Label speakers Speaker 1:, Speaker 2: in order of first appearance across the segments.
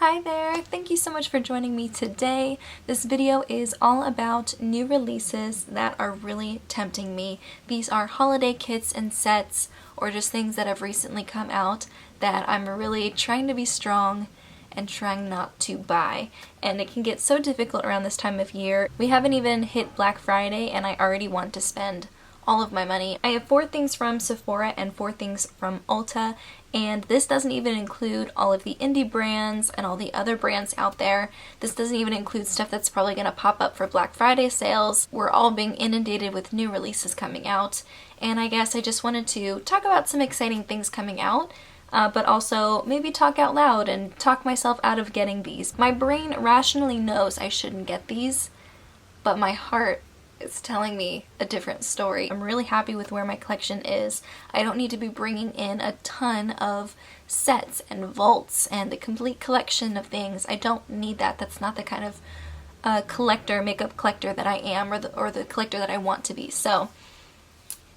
Speaker 1: Hi there! Thank you so much for joining me today. This video is all about new releases that are really tempting me. These are holiday kits and sets or just things that have recently come out that I'm really trying to be strong and trying not to buy. And it can get so difficult around this time of year. We haven't even hit Black Friday and I already want to spend all of my money. I have 4 things from Sephora and 4 things from Ulta, and this doesn't even include all of the indie brands and all the other brands out there. This doesn't even include stuff that's probably going to pop up for Black Friday sales. We're all being inundated with new releases coming out, and I guess I just wanted to talk about some exciting things coming out, but also maybe talk out loud and talk myself out of getting these. My brain rationally knows I shouldn't get these, but my heart is telling me a different story. I'm really happy with where my collection is. I don't need to be bringing in a ton of sets and vaults and the complete collection of things. I don't need that. That's not the kind of makeup collector that I am, or the collector that I want to be. So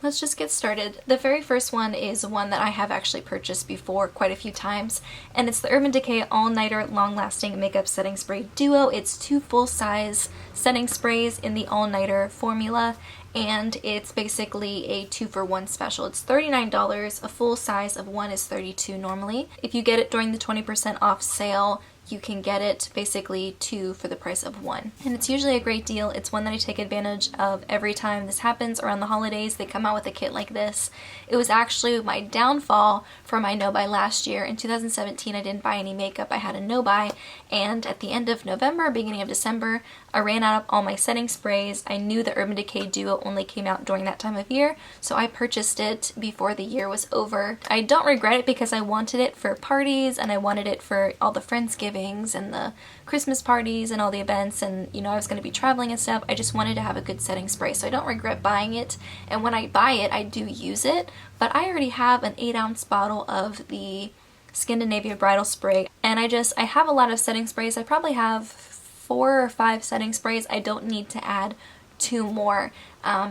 Speaker 1: let's just get started. The very first one is one that I have actually purchased before quite a few times, and it's the Urban Decay All Nighter Long Lasting Makeup Setting Spray Duo. It's 2 full-size setting sprays in the All Nighter formula, and it's basically a 2-for-1 special. It's $39. A full size of 1 is $32 normally. If you get it during the 20% off sale, you can get it basically 2 for the price of 1. And it's usually a great deal. It's one that I take advantage of every time this happens around the holidays. They come out with a kit like this. It was actually my downfall for my no-buy last year. In 2017, I didn't buy any makeup. I had a no-buy, and at the end of November, beginning of December, I ran out of all my setting sprays. I knew the Urban Decay Duo only came out during that time of year, so I purchased it before the year was over. I don't regret it because I wanted it for parties, and I wanted it for all the Friendsgivings and the Christmas parties and all the events, and you know, I was going to be traveling and stuff. I just wanted to have a good setting spray, so I don't regret buying it, and when I buy it, I do use it, but I already have an 8-ounce bottle of the Scandinavia Bridal Spray, and I have a lot of setting sprays. I probably have 4 or 5 setting sprays. I don't need to add 2 more,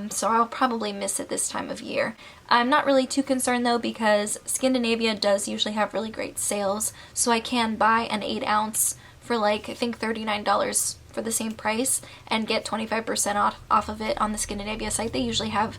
Speaker 1: so I'll probably miss it this time of year. I'm not really too concerned though, because Scandinavia does usually have really great sales, so I can buy an 8-ounce for like, I think $39 for the same price and get 25% off of it on the Scandinavia site. They usually have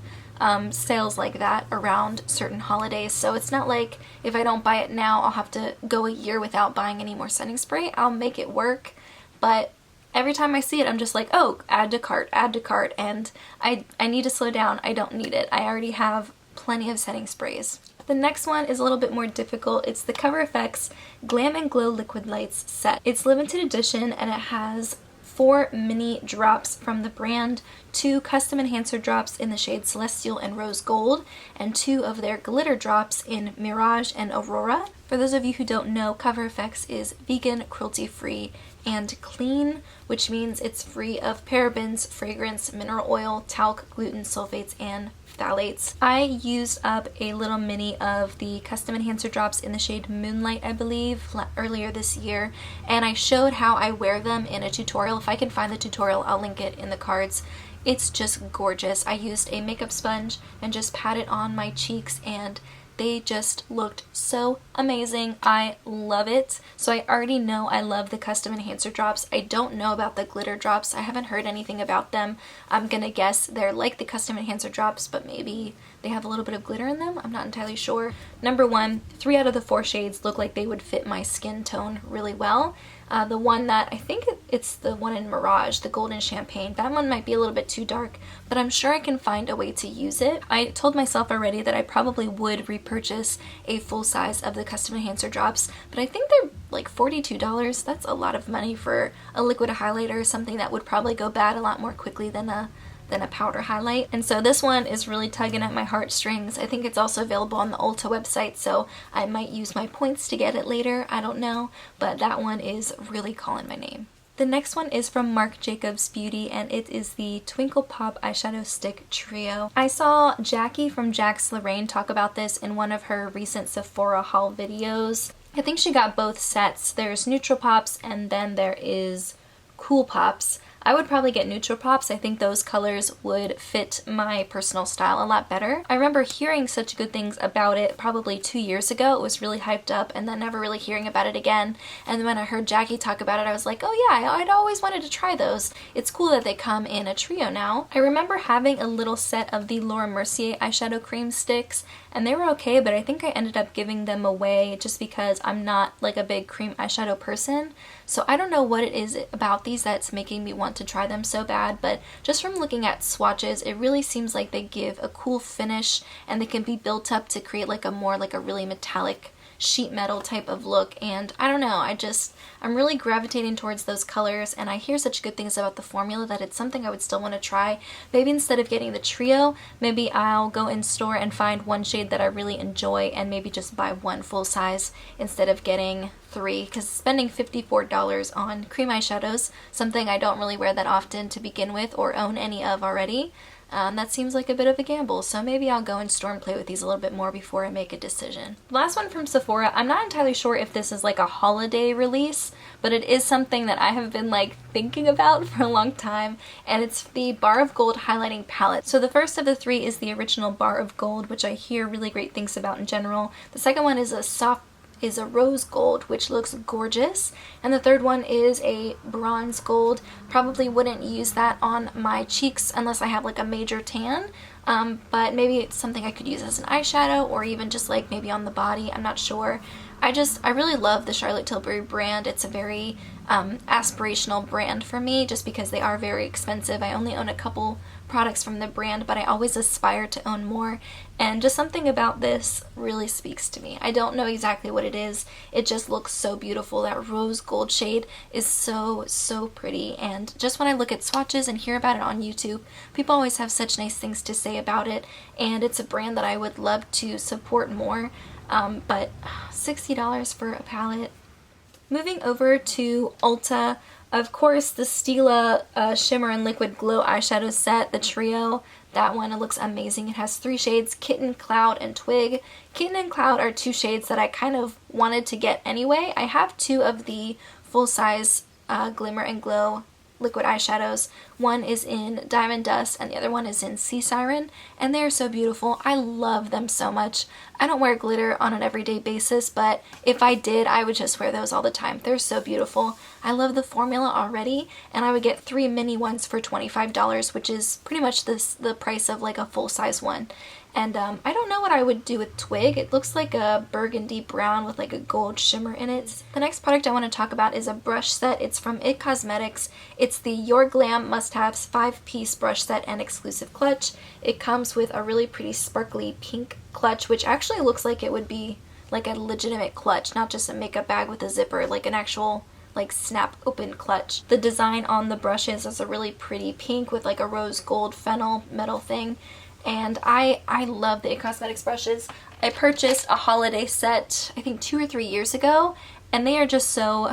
Speaker 1: sales like that around certain holidays, so it's not like if I don't buy it now I'll have to go a year without buying any more setting spray. I'll make it work, but every time I see it, I'm just like, oh, add to cart, and I need to slow down. I don't need it. I already have plenty of setting sprays. The next one is a little bit more difficult. It's the Cover FX Glam and Glow Liquid Lights set. It's limited edition, and it has 4 mini drops from the brand, 2 custom enhancer drops in the shade Celestial and Rose Gold, and 2 of their glitter drops in Mirage and Aurora. For those of you who don't know, Cover FX is vegan, cruelty-free, and clean, which means it's free of parabens, fragrance, mineral oil, talc, gluten, sulfates, and phthalates. I used up a little mini of the custom enhancer drops in the shade Moonlight, I believe, earlier this year, and I showed how I wear them in a tutorial. If I can find the tutorial, I'll link it in the cards. It's just gorgeous. I used a makeup sponge and just pat it on my cheeks, and they just looked so amazing. I love it. So I already know I love the custom enhancer drops. I don't know about the glitter drops. I haven't heard anything about them. I'm gonna guess they're like the custom enhancer drops, but maybe they have a little bit of glitter in them. I'm not entirely sure. Number 1, 3 out of the 4 shades look like they would fit my skin tone really well. The one that, I think it's the one in Mirage, the Golden Champagne, that one might be a little bit too dark, but I'm sure I can find a way to use it. I told myself already that I probably would repurchase a full size of the custom enhancer drops, but I think they're like $42. That's a lot of money for a liquid highlighter, something that would probably go bad a lot more quickly than a powder highlight. And so this one is really tugging at my heartstrings. I think it's also available on the Ulta website, so I might use my points to get it later. I don't know, but that one is really calling my name. The next one is from Marc Jacobs Beauty, and it is the Twinkle Pop Eyeshadow Stick Trio. I saw Jackie from Jax Lorraine talk about this in one of her recent Sephora haul videos. I think she got both sets. There's Neutral Pops and then there is Cool Pops. I would probably get neutral pops. I think those colors would fit my personal style a lot better. I remember hearing such good things about it probably 2 years ago. It was really hyped up, and then never really hearing about it again. And then when I heard Jackie talk about it, I was like, oh yeah, I'd always wanted to try those. It's cool that they come in a trio now. I remember having a little set of the Laura Mercier eyeshadow cream sticks, and they were okay, but I think I ended up giving them away just because I'm not like a big cream eyeshadow person. So I don't know what it is about these that's making me want to try them so bad, but just from looking at swatches, it really seems like they give a cool finish and they can be built up to create like a more like a really metallic sheet metal type of look. And I don't know, I'm really gravitating towards those colors, and I hear such good things about the formula that it's something I would still want to try. Maybe instead of getting the trio, maybe I'll go in store and find one shade that I really enjoy and maybe just buy one full size instead of getting 3, because spending $54 on cream eyeshadows, something I don't really wear that often to begin with or own any of already, that seems like a bit of a gamble, so maybe I'll go in store and play with these a little bit more before I make a decision. The last one from Sephora, I'm not entirely sure if this is like a holiday release, but it is something that I have been like thinking about for a long time, and it's the Bar of Gold highlighting palette. So the first of the 3 is the original Bar of Gold, which I hear really great things about in general. The second one is a rose gold, which looks gorgeous, and the third one is a bronze gold. Probably wouldn't use that on my cheeks unless I have like a major tan, but maybe it's something I could use as an eyeshadow or even just like maybe on the body. I'm not sure. I really love the Charlotte Tilbury brand. It's a very aspirational brand for me just because they are very expensive. I only own a couple products from the brand, but I always aspire to own more, and just something about this really speaks to me. I don't know exactly what it is. It just looks so beautiful. That rose gold shade is so pretty, and just when I look at swatches and hear about it on YouTube, people always have such nice things to say about it, and it's a brand that I would love to support more, but $60 for a palette. Moving over to Ulta, of course, the Stila Shimmer and Liquid Glow eyeshadow set, the trio. That one, it looks amazing. It has 3 shades, Kitten, Cloud, and Twig. Kitten and Cloud are 2 shades that I kind of wanted to get anyway. I have 2 of the full-size Glimmer and Glow liquid eyeshadows. One is in Diamond Dust and the other one is in Sea Siren, and they are so beautiful. I love them so much. I don't wear glitter on an everyday basis, but if I did, I would just wear those all the time. They're so beautiful. I love the formula already, and I would get 3 mini ones for $25, which is pretty much the price of like a full-size one. And I don't know what I would do with Twig. It looks like a burgundy brown with like a gold shimmer in it. The next product I want to talk about is a brush set. It's from IT Cosmetics. It's the Your Glam Must-Haves 5-piece brush set and exclusive clutch. It comes with a really pretty sparkly pink clutch, which actually looks like it would be like a legitimate clutch, not just a makeup bag with a zipper, like an actual like snap open clutch. The design on the brushes is a really pretty pink with like a rose gold fennel metal thing. And I love the IT Cosmetics brushes. I purchased a holiday set I think 2 or 3 years ago, and they are just so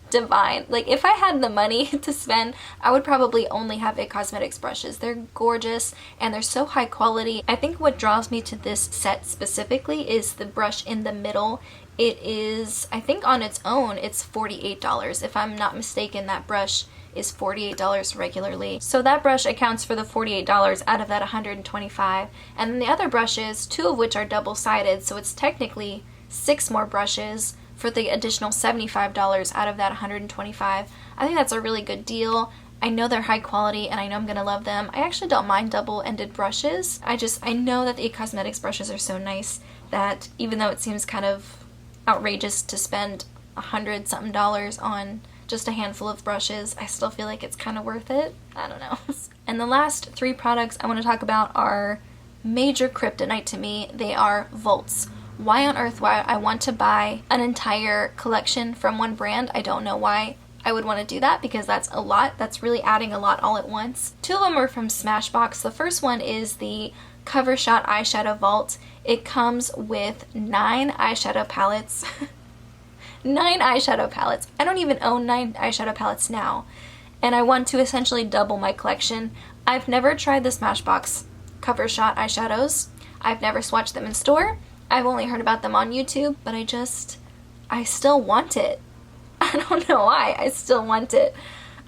Speaker 1: divine. Like if I had the money to spend, I would probably only have IT Cosmetics brushes. They're gorgeous and they're so high quality. I think what draws me to this set specifically is the brush in the middle. It is, I think on its own, it's $48. If I'm not mistaken, that brush is $48 regularly. So that brush accounts for the $48 out of that $125. And then the other brushes, 2 of which are double-sided, so it's technically 6 more brushes for the additional $75 out of that $125. I think that's a really good deal. I know they're high quality and I know I'm gonna love them. I actually don't mind double-ended brushes. I know that the IT Cosmetics brushes are so nice that even though it seems kind of outrageous to spend $100-something on just a handful of brushes, I still feel like it's kind of worth it. I don't know. And the last 3 products I want to talk about are major kryptonite to me. They are Volts. Why on earth would I want to buy an entire collection from one brand? I don't know why I would want to do that, because that's a lot. That's really adding a lot all at once. 2 of them are from Smashbox. The first one is the Cover Shot Eyeshadow Vault. It comes with 9 eyeshadow palettes. 9 eyeshadow palettes. I don't even own 9 eyeshadow palettes now, and I want to essentially double my collection. I've never tried the Smashbox Cover Shot eyeshadows. I've never swatched them in store. I've only heard about them on YouTube, but I still want it. I don't know why, I still want it.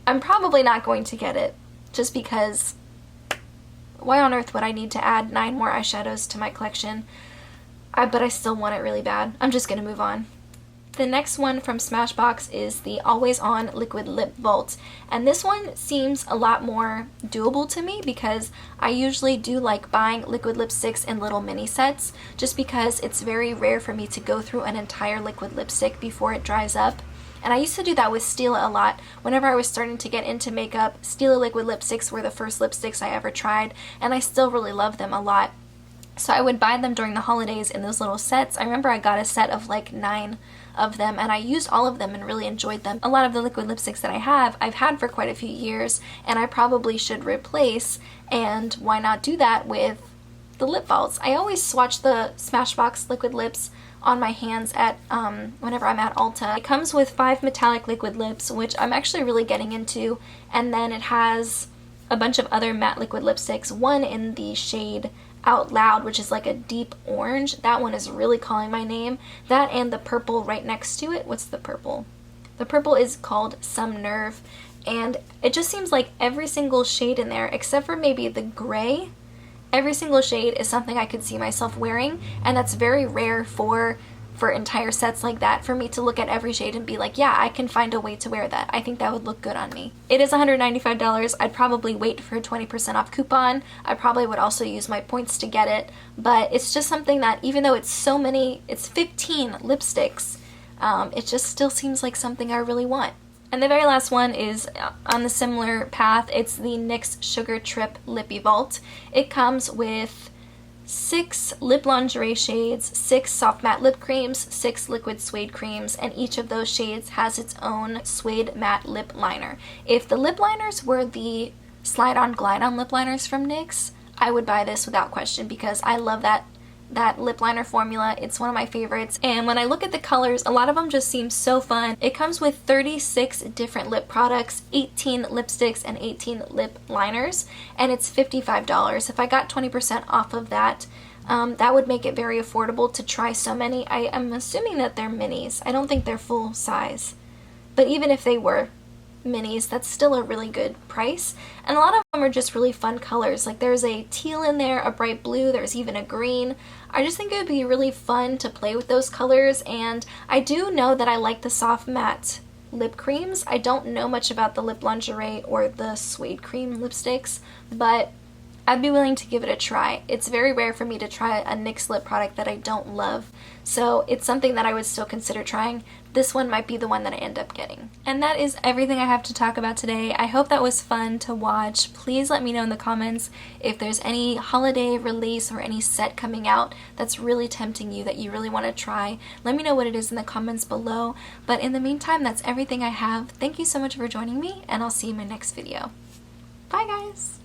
Speaker 1: I'm probably not going to get it, just because why on earth would I need to add 9 more eyeshadows to my collection? But I still want it really bad. I'm just gonna move on. The next one from Smashbox is the Always On Liquid Lip Vault, and this one seems a lot more doable to me because I usually do like buying liquid lipsticks in little mini sets, just because it's very rare for me to go through an entire liquid lipstick before it dries up. And I used to do that with Stila a lot. Whenever I was starting to get into makeup, Stila liquid lipsticks were the first lipsticks I ever tried, and I still really love them a lot. So I would buy them during the holidays in those little sets. I remember I got a set of like 9 of them, and I used all of them and really enjoyed them. A lot of the liquid lipsticks that I've had for quite a few years, and I probably should replace, and why not do that with the lip vaults? I always swatch the Smashbox liquid lips on my hands at whenever I'm at Ulta. It comes with 5 metallic liquid lips, which I'm actually really getting into, and then it has a bunch of other matte liquid lipsticks, one in the shade Out Loud, which is like a deep orange. That one is really calling my name. That and the purple right next to it. What's the purple? The purple is called Some Nerve, and it just seems like every single shade in there, except for maybe the gray, every single shade is something I could see myself wearing, and that's very rare for entire sets like that, for me to look at every shade and be like, yeah, I can find a way to wear that. I think that would look good on me. It is $195. I'd probably wait for a 20% off coupon. I probably would also use my points to get it, but it's just something that, even though it's so many, it's 15 lipsticks, it just still seems like something I really want. And the very last one is on the similar path. It's the NYX Sugar Trip Lippie Vault. It comes with 6 lip lingerie shades, 6 soft matte lip creams, 6 liquid suede creams, and each of those shades has its own suede matte lip liner. If the lip liners were the slide-on glide-on lip liners from NYX, I would buy this without question because I love that lip liner formula. It's one of my favorites, and when I look at the colors, a lot of them just seem so fun. It comes with 36 different lip products, 18 lipsticks, and 18 lip liners, and it's $55. If I got 20% off of that, that would make it very affordable to try so many. I am assuming that they're minis. I don't think they're full size, but even if they were minis, that's still a really good price, and a lot of them are just really fun colors. Like there's a teal in there, a bright blue, there's even a green. I just think it would be really fun to play with those colors, and I do know that I like the soft matte lip creams. I don't know much about the lip lingerie or the suede cream lipsticks, but I'd be willing to give it a try. It's very rare for me to try a NYX lip product that I don't love, so it's something that I would still consider trying. This one might be the one that I end up getting. And that is everything I have to talk about today. I hope that was fun to watch. Please let me know in the comments if there's any holiday release or any set coming out that's really tempting you, that you really want to try. Let me know what it is in the comments below. But in the meantime, that's everything I have. Thank you so much for joining me, and I'll see you in my next video. Bye guys!